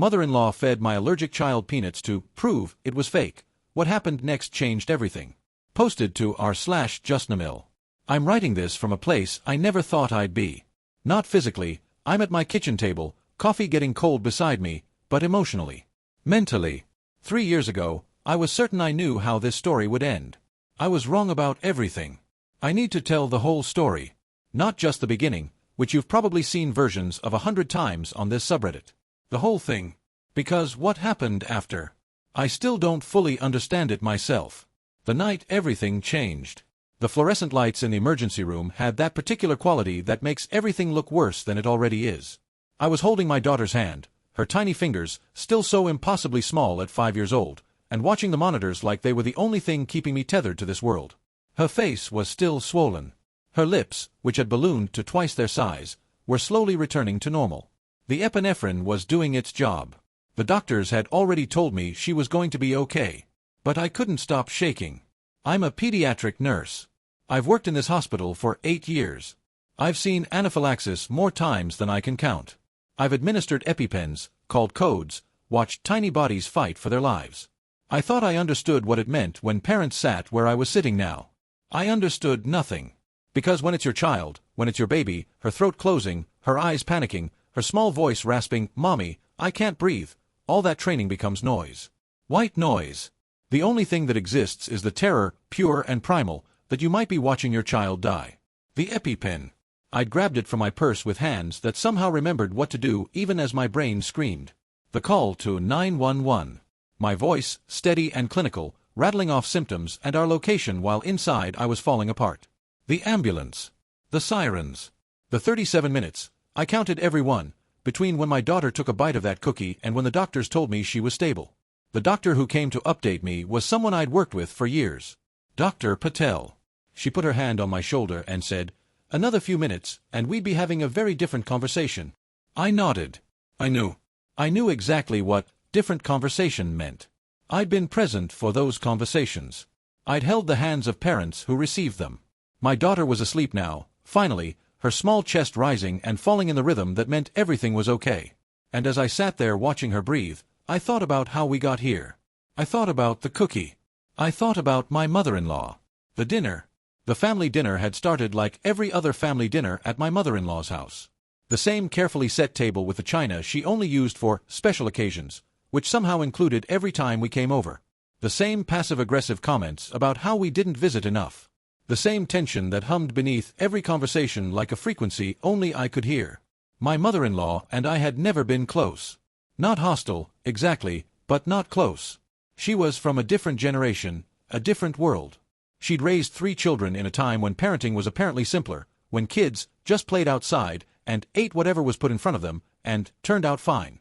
Mother-in-law fed my allergic child peanuts to prove it was fake. What happened next changed everything. Posted to r/justnamil. I'm writing this from a place I never thought I'd be. Not physically, I'm at my kitchen table, coffee getting cold beside me, but emotionally. Mentally. 3 years ago, I was certain I knew how this story would end. I was wrong about everything. I need to tell the whole story. Not just the beginning, which you've probably seen versions of 100 times on this subreddit. The whole thing. Because what happened after? I still don't fully understand it myself. The night everything changed. The fluorescent lights in the emergency room had that particular quality that makes everything look worse than it already is. I was holding my daughter's hand, her tiny fingers, still so impossibly small at 5 years old, and watching the monitors like they were the only thing keeping me tethered to this world. Her face was still swollen. Her lips, which had ballooned to twice their size, were slowly returning to normal. The epinephrine was doing its job. The doctors had already told me she was going to be okay. But I couldn't stop shaking. I'm a pediatric nurse. I've worked in this hospital for 8 years. I've seen anaphylaxis more times than I can count. I've administered EpiPens, called codes, watched tiny bodies fight for their lives. I thought I understood what it meant when parents sat where I was sitting now. I understood nothing. Because when it's your child, when it's your baby, her throat closing, her eyes panicking, her small voice rasping, "Mommy, I can't breathe," all that training becomes noise. White noise. The only thing that exists is the terror, pure and primal, that you might be watching your child die. The EpiPen. I'd grabbed it from my purse with hands that somehow remembered what to do even as my brain screamed. The call to 911. My voice, steady and clinical, rattling off symptoms and our location while inside I was falling apart. The ambulance. The sirens. The 37 minutes. I counted every one, between when my daughter took a bite of that cookie and when the doctors told me she was stable. The doctor who came to update me was someone I'd worked with for years. Dr. Patel. She put her hand on my shoulder and said, "Another few minutes, and we'd be having a very different conversation." I nodded. I knew exactly what different conversation meant. I'd been present for those conversations. I'd held the hands of parents who received them. My daughter was asleep now, finally, her small chest rising and falling in the rhythm that meant everything was okay. And as I sat there watching her breathe, I thought about how we got here. I thought about the cookie. I thought about my mother-in-law. The dinner. The family dinner had started like every other family dinner at my mother-in-law's house. The same carefully set table with the china she only used for special occasions, which somehow included every time we came over. The same passive-aggressive comments about how we didn't visit enough. The same tension that hummed beneath every conversation like a frequency only I could hear. My mother-in-law and I had never been close. Not hostile, exactly, but not close. She was from a different generation, a different world. She'd raised 3 children in a time when parenting was apparently simpler, when kids just played outside and ate whatever was put in front of them and turned out fine.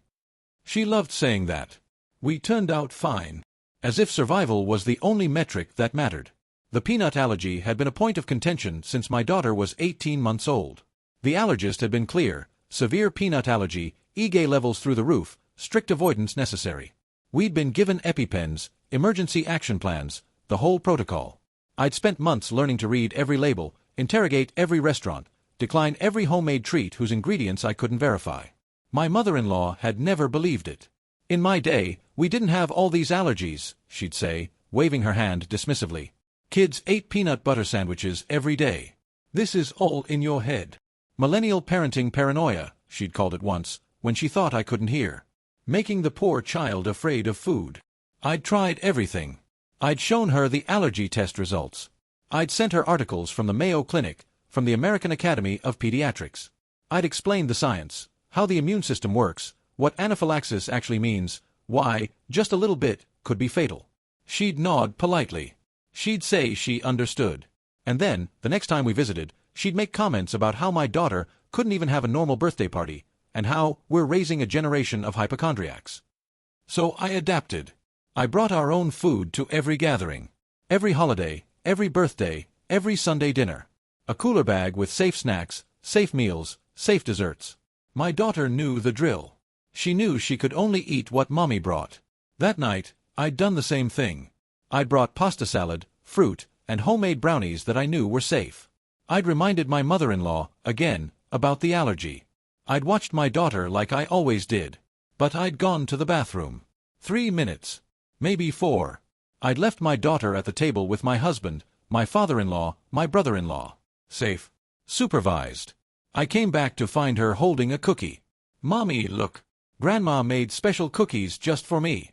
She loved saying that. We turned out fine. As if survival was the only metric that mattered. The peanut allergy had been a point of contention since my daughter was 18 months old. The allergist had been clear: severe peanut allergy, IgA levels through the roof, strict avoidance necessary. We'd been given EpiPens, emergency action plans, the whole protocol. I'd spent months learning to read every label, interrogate every restaurant, decline every homemade treat whose ingredients I couldn't verify. My mother-in-law had never believed it. "In my day, we didn't have all these allergies," she'd say, waving her hand dismissively. "Kids ate peanut butter sandwiches every day. This is all in your head. Millennial parenting paranoia," she'd called it once, when she thought I couldn't hear. Making the poor child afraid of food. I'd tried everything. I'd shown her the allergy test results. I'd sent her articles from the Mayo Clinic, from the American Academy of Pediatrics. I'd explained the science, how the immune system works, what anaphylaxis actually means, why, just a little bit, could be fatal. She'd nod politely. She'd say she understood. And then, the next time we visited, she'd make comments about how my daughter couldn't even have a normal birthday party, and how we're raising a generation of hypochondriacs. So I adapted. I brought our own food to every gathering. Every holiday, every birthday, every Sunday dinner. A cooler bag with safe snacks, safe meals, safe desserts. My daughter knew the drill. She knew she could only eat what Mommy brought. That night, I'd done the same thing. I'd brought pasta salad, fruit, and homemade brownies that I knew were safe. I'd reminded my mother-in-law, again, about the allergy. I'd watched my daughter like I always did. But I'd gone to the bathroom. 3 minutes. Maybe 4. I'd left my daughter at the table with my husband, my father-in-law, my brother-in-law. Safe. Supervised. I came back to find her holding a cookie. "Mommy, look. Grandma made special cookies just for me."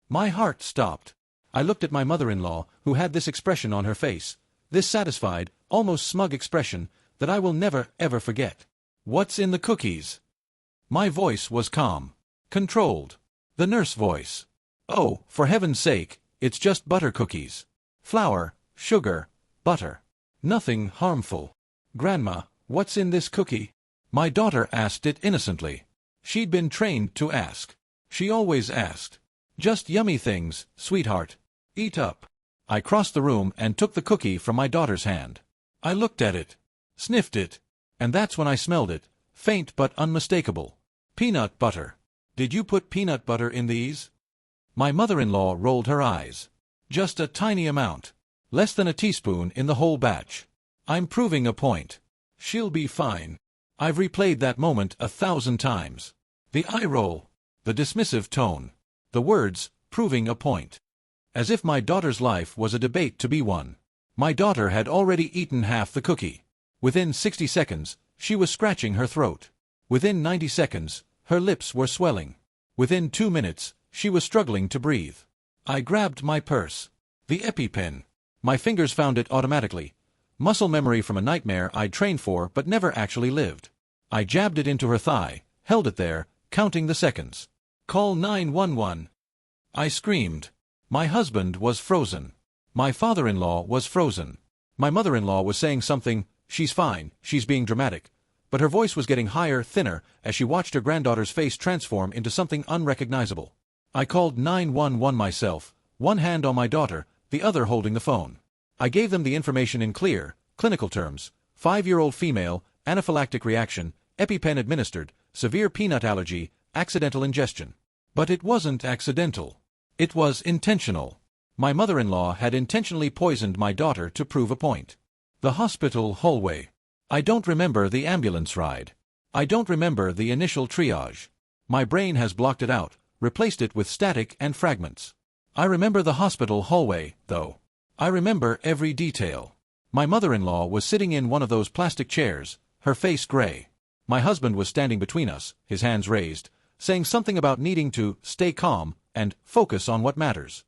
My heart stopped. I looked at my mother-in-law, who had this expression on her face, this satisfied, almost smug expression, that I will never, ever forget. "What's in the cookies?" My voice was calm. Controlled. The nurse voice. "Oh, for heaven's sake, it's just butter cookies. Flour, sugar, butter. Nothing harmful." "Grandma, what's in this cookie?" My daughter asked it innocently. She'd been trained to ask. She always asked. "Just yummy things, sweetheart. Eat up." I crossed the room and took the cookie from my daughter's hand. I looked at it. Sniffed it. And that's when I smelled it, faint but unmistakable. Peanut butter. "Did you put peanut butter in these?" My mother-in-law rolled her eyes. "Just a tiny amount. Less than a teaspoon in the whole batch. I'm proving a point. She'll be fine." I've replayed that moment 1,000 times. The eye roll. The dismissive tone. The words, proving a point. As if my daughter's life was a debate to be won. My daughter had already eaten half the cookie. Within 60 seconds, she was scratching her throat. Within 90 seconds, her lips were swelling. Within 2 minutes, she was struggling to breathe. I grabbed my purse. The EpiPen. My fingers found it automatically. Muscle memory from a nightmare I'd trained for but never actually lived. I jabbed it into her thigh, held it there, counting the seconds. "Call 911. I screamed. My husband was frozen. My father-in-law was frozen. My mother-in-law was saying something, "She's fine, she's being dramatic." But her voice was getting higher, thinner, as she watched her granddaughter's face transform into something unrecognizable. I called 911 myself, one hand on my daughter, the other holding the phone. I gave them the information in clear, clinical terms. 5-year-old female, anaphylactic reaction, EpiPen administered, severe peanut allergy, accidental ingestion. But it wasn't accidental. It was intentional. My mother-in-law had intentionally poisoned my daughter to prove a point. The hospital hallway. I don't remember the ambulance ride. I don't remember the initial triage. My brain has blocked it out, replaced it with static and fragments. I remember the hospital hallway, though. I remember every detail. My mother-in-law was sitting in one of those plastic chairs, her face gray. My husband was standing between us, his hands raised, saying something about needing to stay calm and focus on what matters.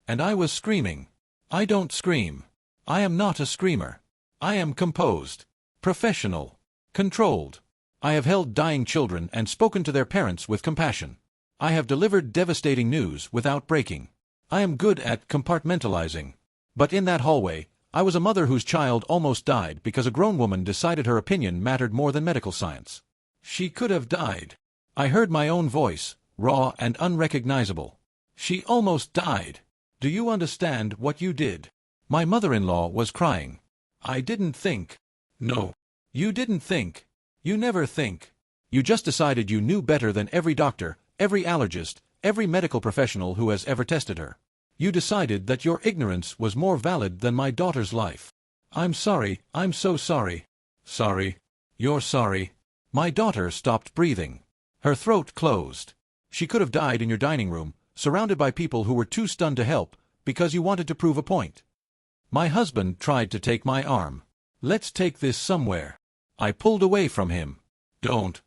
And I was screaming. I don't scream. I am not a screamer. I am composed, professional, controlled. I have held dying children and spoken to their parents with compassion. I have delivered devastating news without breaking. I am good at compartmentalizing. But in that hallway, I was a mother whose child almost died because a grown woman decided her opinion mattered more than medical science. She could have died. I heard my own voice, raw and unrecognizable. She almost died. Do you understand what you did? My mother-in-law was crying. I didn't think. No. You didn't think. You never think. You just decided you knew better than every doctor, every allergist, every medical professional who has ever tested her. You decided that your ignorance was more valid than my daughter's life. I'm sorry, I'm so sorry. Sorry. You're sorry. My daughter stopped breathing. Her throat closed. She could have died in your dining room, surrounded by people who were too stunned to help, because you wanted to prove a point. My husband tried to take my arm. Let's take this somewhere. I pulled away from him. Don't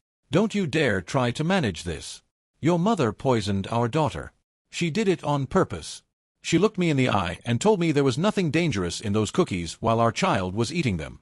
you dare try to manage this. Your mother poisoned our daughter. She did it on purpose. She looked me in the eye and told me there was nothing dangerous in those cookies while our child was eating them.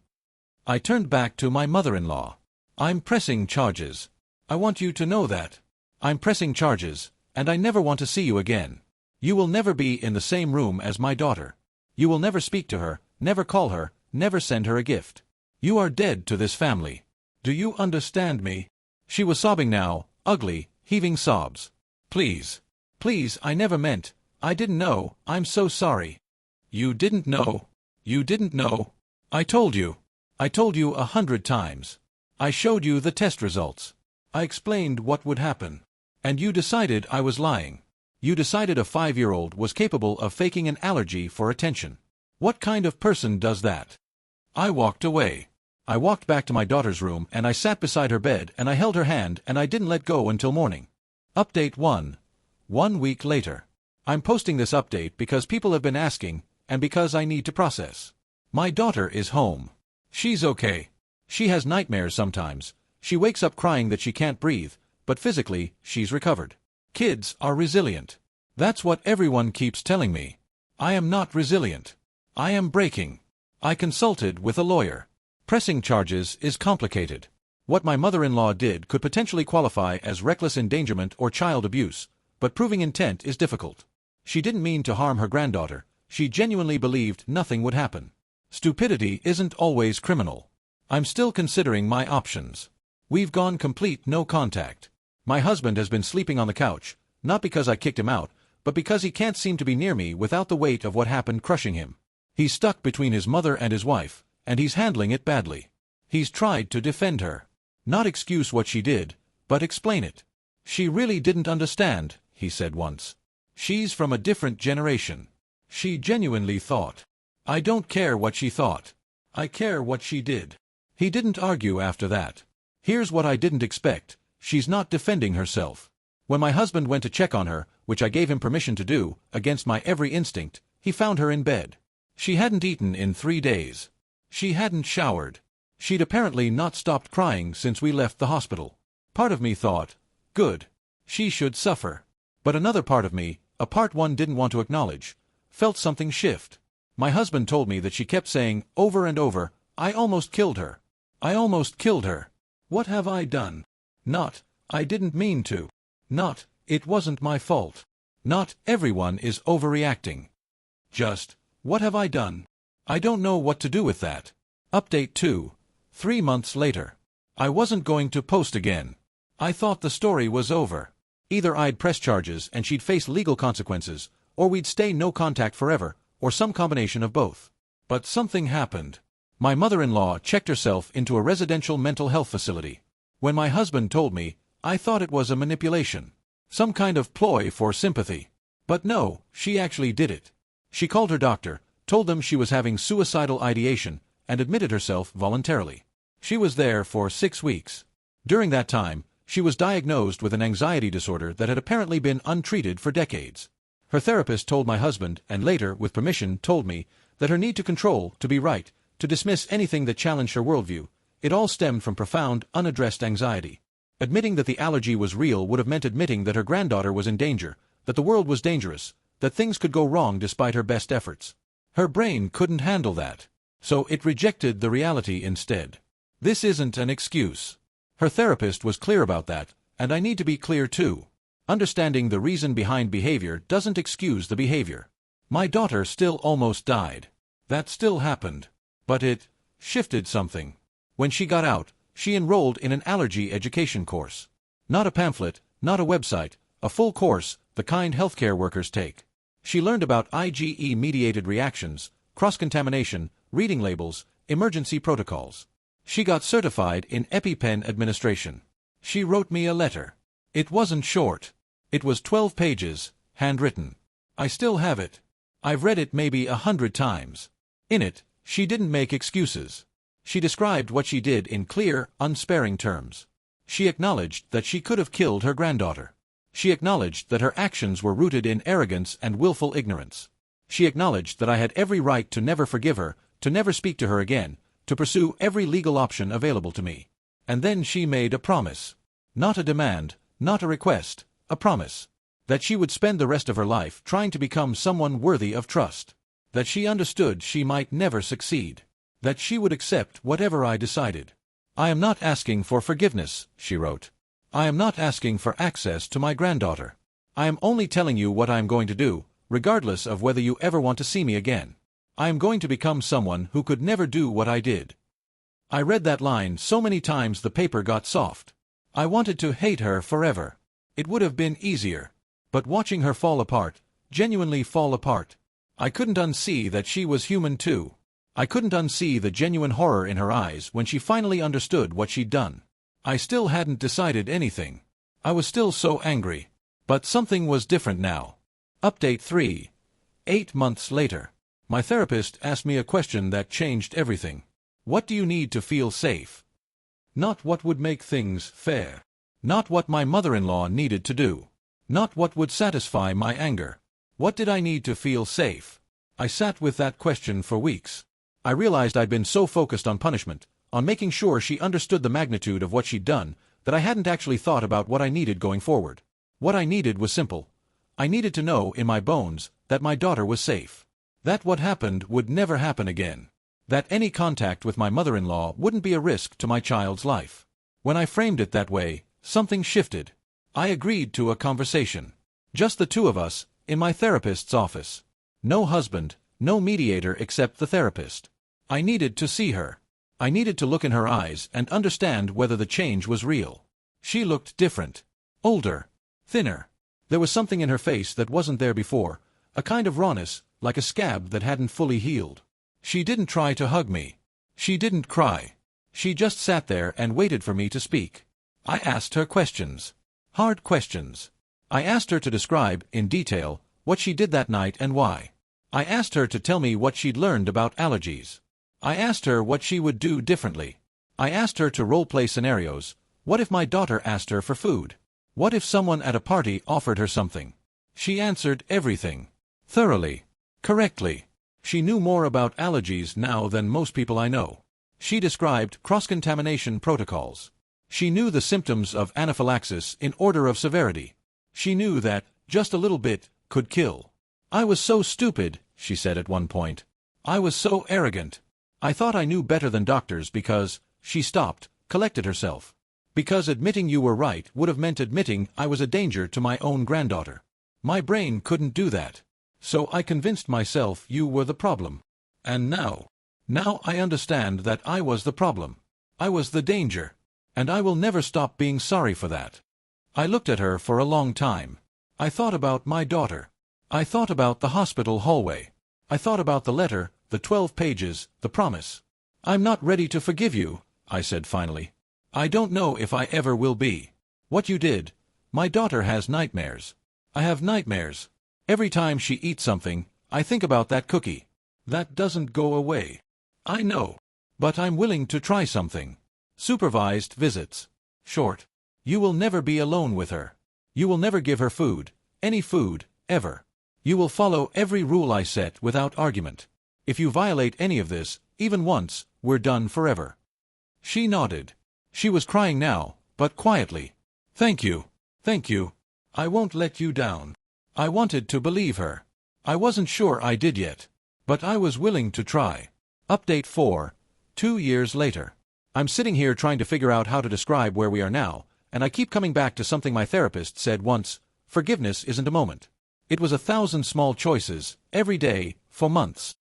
I turned back to my mother-in-law. I'm pressing charges. I want you to know that. I'm pressing charges, and I never want to see you again. You will never be in the same room as my daughter. You will never speak to her, never call her, never send her a gift. You are dead to this family. Do you understand me? She was sobbing now, ugly, heaving sobs. Please. Please, I never meant. I didn't know. I'm so sorry. You didn't know. You didn't know. I told you. I told you 100 times. I showed you the test results. I explained what would happen. And you decided I was lying. You decided a 5-year-old was capable of faking an allergy for attention. What kind of person does that? I walked away. I walked back to my daughter's room and I sat beside her bed and I held her hand and I didn't let go until morning. Update 1. 1 week later. I'm posting this update because people have been asking, and because I need to process. My daughter is home. She's okay. She has nightmares sometimes. She wakes up crying that she can't breathe, but physically, she's recovered. Kids are resilient. That's what everyone keeps telling me. I am not resilient. I am breaking. I consulted with a lawyer. Pressing charges is complicated. What my mother-in-law did could potentially qualify as reckless endangerment or child abuse, but proving intent is difficult. She didn't mean to harm her granddaughter. She genuinely believed nothing would happen. Stupidity isn't always criminal. I'm still considering my options. We've gone complete no contact. My husband has been sleeping on the couch, not because I kicked him out, but because he can't seem to be near me without the weight of what happened crushing him. He's stuck between his mother and his wife, and he's handling it badly. He's tried to defend her. Not excuse what she did, but explain it. She really didn't understand, he said once. She's from a different generation. She genuinely thought. I don't care what she thought. I care what she did. He didn't argue after that. Here's what I didn't expect. She's not defending herself. When my husband went to check on her, which I gave him permission to do, against my every instinct, he found her in bed. She hadn't eaten in 3 days. She hadn't showered. She'd apparently not stopped crying since we left the hospital. Part of me thought, good. She should suffer. But another part of me, a part one didn't want to acknowledge, felt something shift. My husband told me that she kept saying, over and over, I almost killed her. I almost killed her. What have I done? Not, I didn't mean to. Not, it wasn't my fault. Not, everyone is overreacting. Just, what have I done? I don't know what to do with that. Update 2. 3 months later. I wasn't going to post again. I thought the story was over. Either I'd press charges and she'd face legal consequences, or we'd stay no contact forever, or some combination of both. But something happened. My mother-in-law checked herself into a residential mental health facility. When my husband told me, I thought it was a manipulation. Some kind of ploy for sympathy. But no, she actually did it. She called her doctor, told them she was having suicidal ideation, and admitted herself voluntarily. She was there for 6 weeks. During that time, she was diagnosed with an anxiety disorder that had apparently been untreated for decades. Her therapist told my husband, and later, with permission, told me, that her need to control, to be right, to dismiss anything that challenged her worldview, it all stemmed from profound, unaddressed anxiety. Admitting that the allergy was real would have meant admitting that her granddaughter was in danger, that the world was dangerous, that things could go wrong despite her best efforts. Her brain couldn't handle that. So it rejected the reality instead. This isn't an excuse. Her therapist was clear about that, and I need to be clear too. Understanding the reason behind behavior doesn't excuse the behavior. My daughter still almost died. That still happened. But it shifted something. When she got out, she enrolled in an allergy education course. Not a pamphlet, not a website, a full course, the kind healthcare workers take. She learned about IgE-mediated reactions, cross-contamination, reading labels, emergency protocols. She got certified in EpiPen administration. She wrote me a letter. It wasn't short. It was 12 pages, handwritten. I still have it. I've read it maybe 100 times. In it, she didn't make excuses. She described what she did in clear, unsparing terms. She acknowledged that she could have killed her granddaughter. She acknowledged that her actions were rooted in arrogance and willful ignorance. She acknowledged that I had every right to never forgive her, to never speak to her again, to pursue every legal option available to me. And then she made a promise. Not a demand, not a request, a promise. That she would spend the rest of her life trying to become someone worthy of trust. That she understood she might never succeed. That she would accept whatever I decided. I am not asking for forgiveness, she wrote. I am not asking for access to my granddaughter. I am only telling you what I am going to do, regardless of whether you ever want to see me again. I am going to become someone who could never do what I did. I read that line so many times the paper got soft. I wanted to hate her forever. It would have been easier. But watching her fall apart, genuinely fall apart, I couldn't unsee that she was human too. I couldn't unsee the genuine horror in her eyes when she finally understood what she'd done. I still hadn't decided anything. I was still so angry. But something was different now. Update 3. 8 months later. My therapist asked me a question that changed everything. What do you need to feel safe? Not what would make things fair. Not what my mother-in-law needed to do. Not what would satisfy my anger. What did I need to feel safe? I sat with that question for weeks. I realized I'd been so focused on punishment, on making sure she understood the magnitude of what she'd done, that I hadn't actually thought about what I needed going forward. What I needed was simple. I needed to know in my bones that my daughter was safe. That what happened would never happen again. That any contact with my mother-in-law wouldn't be a risk to my child's life. When I framed it that way, something shifted. I agreed to a conversation. Just the two of us, in my therapist's office. No husband, no mediator except the therapist. I needed to see her. I needed to look in her eyes and understand whether the change was real. She looked different. Older. Thinner. There was something in her face that wasn't there before, a kind of rawness, like a scab that hadn't fully healed. She didn't try to hug me. She didn't cry. She just sat there and waited for me to speak. I asked her questions. Hard questions. I asked her to describe, in detail, what she did that night and why. I asked her to tell me what she'd learned about allergies. I asked her what she would do differently. I asked her to role-play scenarios. What if my daughter asked her for food? What if someone at a party offered her something? She answered everything. Thoroughly. Correctly. She knew more about allergies now than most people I know. She described cross-contamination protocols. She knew the symptoms of anaphylaxis in order of severity. She knew that, just a little bit, could kill. I was so stupid, she said at one point. I was so arrogant. I thought I knew better than doctors because, she stopped, collected herself. Because admitting you were right would have meant admitting I was a danger to my own granddaughter. My brain couldn't do that. So I convinced myself you were the problem. And now I understand that I was the problem. I was the danger. And I will never stop being sorry for that. I looked at her for a long time. I thought about my daughter. I thought about the hospital hallway. I thought about the letter, the 12 pages, the promise. I'm not ready to forgive you, I said finally. I don't know if I ever will be. What you did, my daughter has nightmares. I have nightmares. Every time she eats something, I think about that cookie. That doesn't go away. I know. But I'm willing to try something. Supervised visits. Short. You will never be alone with her. You will never give her food, any food, ever. You will follow every rule I set without argument. If you violate any of this, even once, we're done forever. She nodded. She was crying now, but quietly. Thank you. Thank you. I won't let you down. I wanted to believe her. I wasn't sure I did yet. But I was willing to try. Update 4. 2 years later. I'm sitting here trying to figure out how to describe where we are now, and I keep coming back to something my therapist said once: forgiveness isn't a moment. It was 1,000 small choices, every day, for months.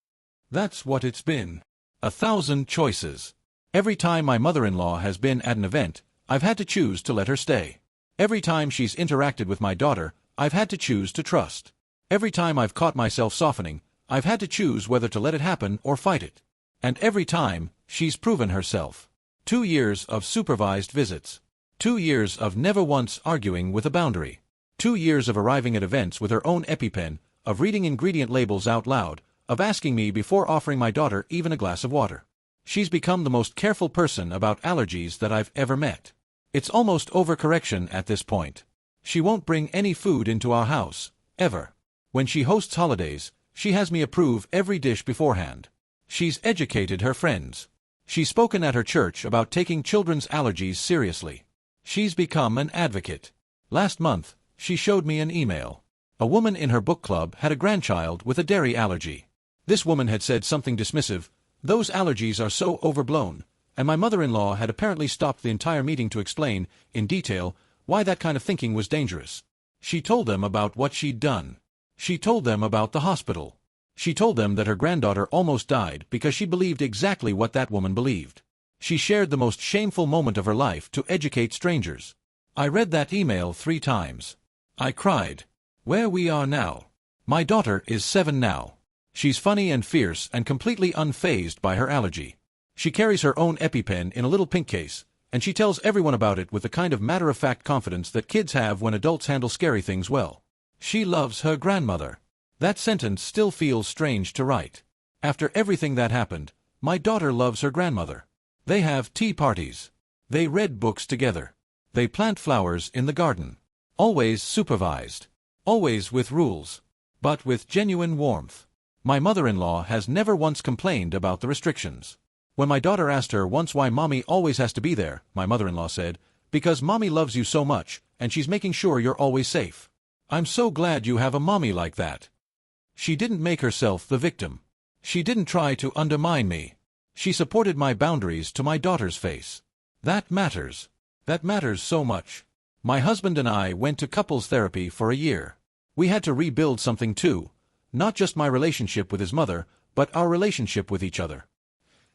That's what it's been. 1,000 choices. Every time my mother-in-law has been at an event, I've had to choose to let her stay. Every time she's interacted with my daughter, I've had to choose to trust. Every time I've caught myself softening, I've had to choose whether to let it happen or fight it. And every time, she's proven herself. 2 years of supervised visits. 2 years of never once arguing with a boundary. 2 years of arriving at events with her own EpiPen, of reading ingredient labels out loud, of asking me before offering my daughter even a glass of water. She's become the most careful person about allergies that I've ever met. It's almost overcorrection at this point. She won't bring any food into our house, ever. When she hosts holidays, she has me approve every dish beforehand. She's educated her friends. She's spoken at her church about taking children's allergies seriously. She's become an advocate. Last month, she showed me an email. A woman in her book club had a grandchild with a dairy allergy. This woman had said something dismissive: "Those allergies are so overblown," and my mother-in-law had apparently stopped the entire meeting to explain, in detail, why that kind of thinking was dangerous. She told them about what she'd done. She told them about the hospital. She told them that her granddaughter almost died because she believed exactly what that woman believed. She shared the most shameful moment of her life to educate strangers. I read that email 3 times. I cried. Where we are now. My daughter is 7 now. She's funny and fierce and completely unfazed by her allergy. She carries her own EpiPen in a little pink case, and she tells everyone about it with the kind of matter-of-fact confidence that kids have when adults handle scary things well. She loves her grandmother. That sentence still feels strange to write. After everything that happened, my daughter loves her grandmother. They have tea parties. They read books together. They plant flowers in the garden. Always supervised. Always with rules. But with genuine warmth. My mother-in-law has never once complained about the restrictions. When my daughter asked her once why mommy always has to be there, my mother-in-law said, "Because mommy loves you so much, and she's making sure you're always safe." I'm so glad you have a mommy like that. She didn't make herself the victim. She didn't try to undermine me. She supported my boundaries to my daughter's face. That matters. That matters so much. My husband and I went to couples therapy for a year. We had to rebuild something too, not just my relationship with his mother, but our relationship with each other.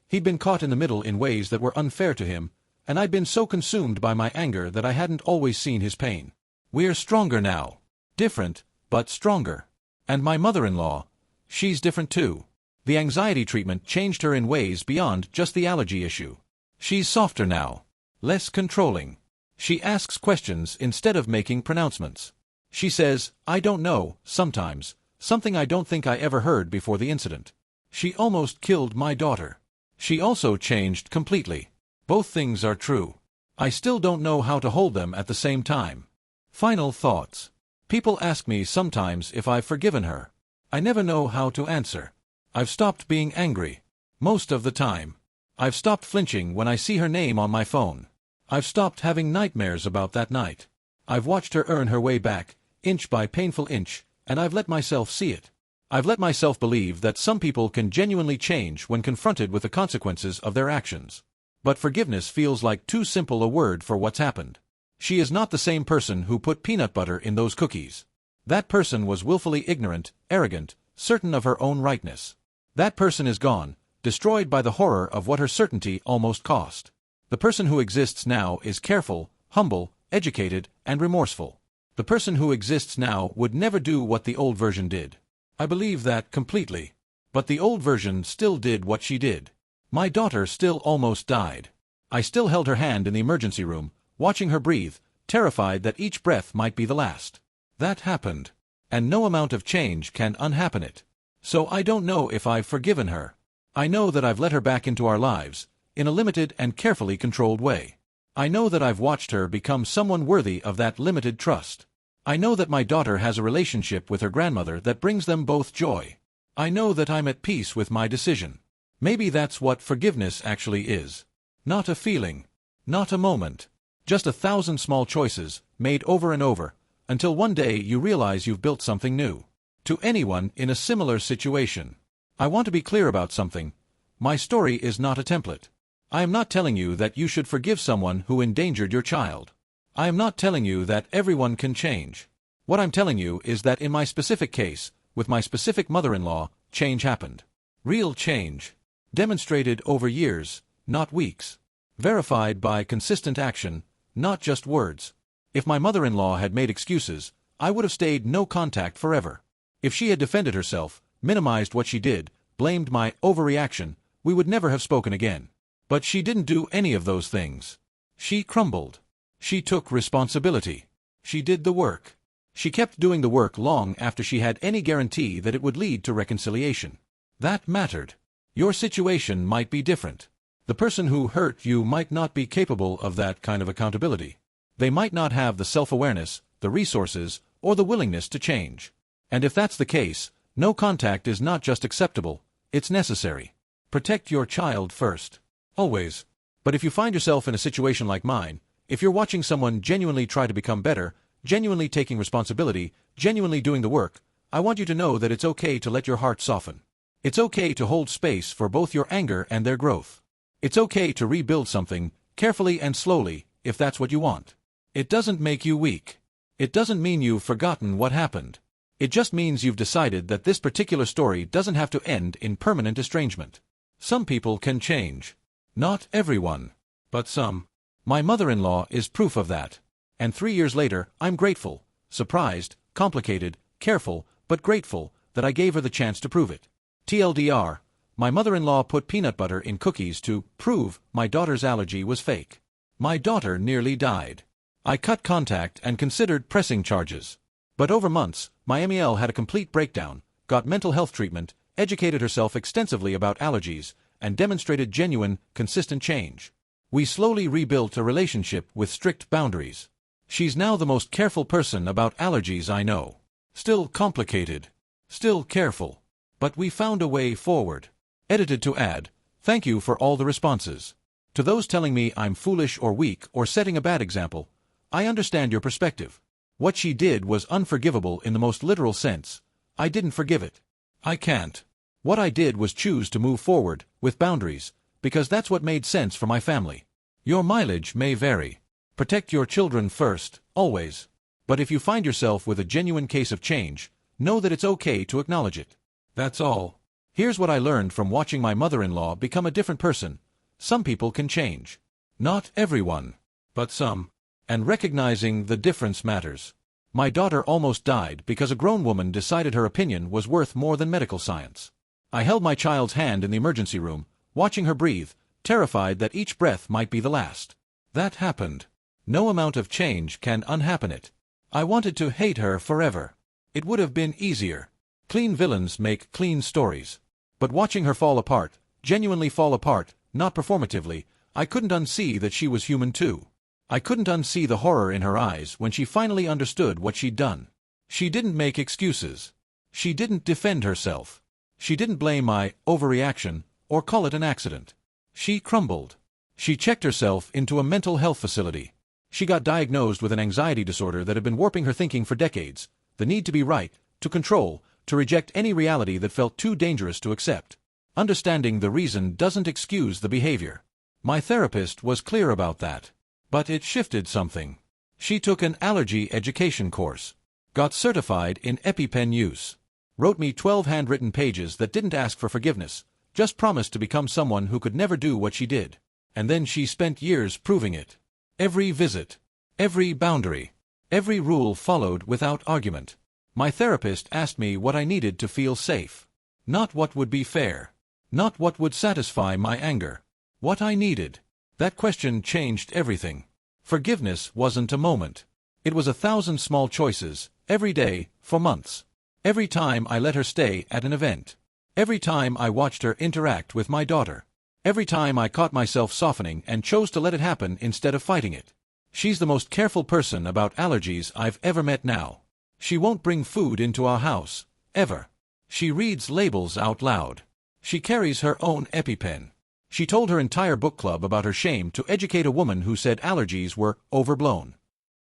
He'd been caught in the middle in ways that were unfair to him, and I'd been so consumed by my anger that I hadn't always seen his pain. We're stronger now. Different, but stronger. And my mother-in-law, she's different too. The anxiety treatment changed her in ways beyond just the allergy issue. She's softer now. Less controlling. She asks questions instead of making pronouncements. She says, "I don't know," sometimes, something I don't think I ever heard before the incident. She almost killed my daughter. She also changed completely. Both things are true. I still don't know how to hold them at the same time. Final thoughts. People ask me sometimes if I've forgiven her. I never know how to answer. I've stopped being angry. Most of the time. I've stopped flinching when I see her name on my phone. I've stopped having nightmares about that night. I've watched her earn her way back, inch by painful inch, and I've let myself see it. I've let myself believe that some people can genuinely change when confronted with the consequences of their actions. But forgiveness feels like too simple a word for what's happened. She is not the same person who put peanut butter in those cookies. That person was willfully ignorant, arrogant, certain of her own rightness. That person is gone, destroyed by the horror of what her certainty almost cost. The person who exists now is careful, humble, educated, and remorseful. The person who exists now would never do what the old version did. I believe that completely. But the old version still did what she did. My daughter still almost died. I still held her hand in the emergency room, watching her breathe, terrified that each breath might be the last. That happened. And no amount of change can unhappen it. So I don't know if I've forgiven her. I know that I've let her back into our lives, in a limited and carefully controlled way. I know that I've watched her become someone worthy of that limited trust. I know that my daughter has a relationship with her grandmother that brings them both joy. I know that I'm at peace with my decision. Maybe that's what forgiveness actually is. Not a feeling. Not a moment. Just 1,000 small choices, made over and over, until one day you realize you've built something new. To anyone in a similar situation, I want to be clear about something. My story is not a template. I am not telling you that you should forgive someone who endangered your child. I am not telling you that everyone can change. What I'm telling you is that in my specific case, with my specific mother-in-law, change happened. Real change. Demonstrated over years, not weeks. Verified by consistent action, not just words. If my mother-in-law had made excuses, I would have stayed no contact forever. If she had defended herself, minimized what she did, blamed my overreaction, we would never have spoken again. But she didn't do any of those things. She crumbled. She took responsibility. She did the work. She kept doing the work long after she had any guarantee that it would lead to reconciliation. That mattered. Your situation might be different. The person who hurt you might not be capable of that kind of accountability. They might not have the self-awareness, the resources, or the willingness to change. And if that's the case, no contact is not just acceptable, it's necessary. Protect your child first. Always. But if you find yourself in a situation like mine, if you're watching someone genuinely try to become better, genuinely taking responsibility, genuinely doing the work, I want you to know that it's okay to let your heart soften. It's okay to hold space for both your anger and their growth. It's okay to rebuild something, carefully and slowly, if that's what you want. It doesn't make you weak. It doesn't mean you've forgotten what happened. It just means you've decided that this particular story doesn't have to end in permanent estrangement. Some people can change. Not everyone. But some. My mother-in-law is proof of that. And 3 years later, I'm grateful, surprised, complicated, careful, but grateful that I gave her the chance to prove it. TLDR, my mother-in-law put peanut butter in cookies to prove my daughter's allergy was fake. My daughter nearly died. I cut contact and considered pressing charges. But over months, my MEL had a complete breakdown, got mental health treatment, educated herself extensively about allergies, and demonstrated genuine, consistent change. We slowly rebuilt a relationship with strict boundaries. She's now the most careful person about allergies I know. Still complicated. Still careful. But we found a way forward. Edited to add, thank you for all the responses. To those telling me I'm foolish or weak or setting a bad example, I understand your perspective. What she did was unforgivable in the most literal sense. I didn't forgive it. I can't. What I did was choose to move forward, with boundaries, because that's what made sense for my family. Your mileage may vary. Protect your children first, always. But if you find yourself with a genuine case of change, know that it's okay to acknowledge it. That's all. Here's what I learned from watching my mother-in-law become a different person. Some people can change. Not everyone, but some. And recognizing the difference matters. My daughter almost died because a grown woman decided her opinion was worth more than medical science. I held my child's hand in the emergency room, watching her breathe, terrified that each breath might be the last. That happened. No amount of change can unhappen it. I wanted to hate her forever. It would have been easier. Clean villains make clean stories. But watching her fall apart, genuinely fall apart, not performatively, I couldn't unsee that she was human too. I couldn't unsee the horror in her eyes when she finally understood what she'd done. She didn't make excuses. She didn't defend herself. She didn't blame my overreaction or call it an accident. She crumbled. She checked herself into a mental health facility. She got diagnosed with an anxiety disorder that had been warping her thinking for decades, the need to be right, to control, to reject any reality that felt too dangerous to accept. Understanding the reason doesn't excuse the behavior. My therapist was clear about that. But it shifted something. She took an allergy education course, got certified in EpiPen use, wrote me 12 handwritten pages that didn't ask for forgiveness, just promised to become someone who could never do what she did. And then she spent years proving it. Every visit, every boundary, every rule followed without argument. My therapist asked me what I needed to feel safe. Not what would be fair. Not what would satisfy my anger. What I needed. That question changed everything. Forgiveness wasn't a moment. It was 1,000 small choices, every day, for months. Every time I let her stay at an event. Every time I watched her interact with my daughter. Every time I caught myself softening and chose to let it happen instead of fighting it. She's the most careful person about allergies I've ever met now. She won't bring food into our house, ever. She reads labels out loud. She carries her own EpiPen. She told her entire book club about her shame to educate a woman who said allergies were overblown.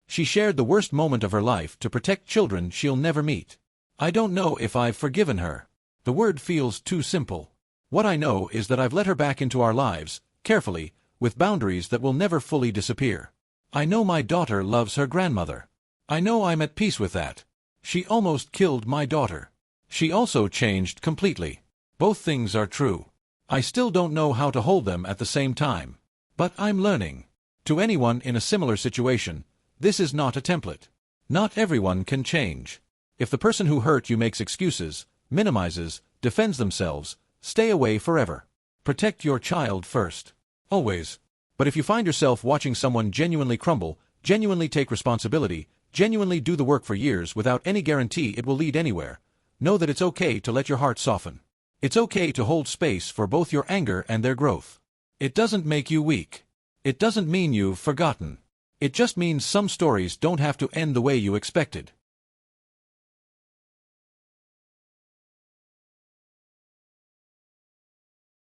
She shared the worst moment of her life to protect children she'll never meet. I don't know if I've forgiven her. The word feels too simple. What I know is that I've let her back into our lives, carefully, with boundaries that will never fully disappear. I know my daughter loves her grandmother. I know I'm at peace with that. She almost killed my daughter. She also changed completely. Both things are true. I still don't know how to hold them at the same time. But I'm learning. To anyone in a similar situation, this is not a template. Not everyone can change. If the person who hurt you makes excuses, minimizes, defends themselves, stay away forever. Protect your child first. Always. But if you find yourself watching someone genuinely crumble, genuinely take responsibility, genuinely do the work for years without any guarantee it will lead anywhere, know that it's okay to let your heart soften. It's okay to hold space for both your anger and their growth. It doesn't make you weak. It doesn't mean you've forgotten. It just means some stories don't have to end the way you expected.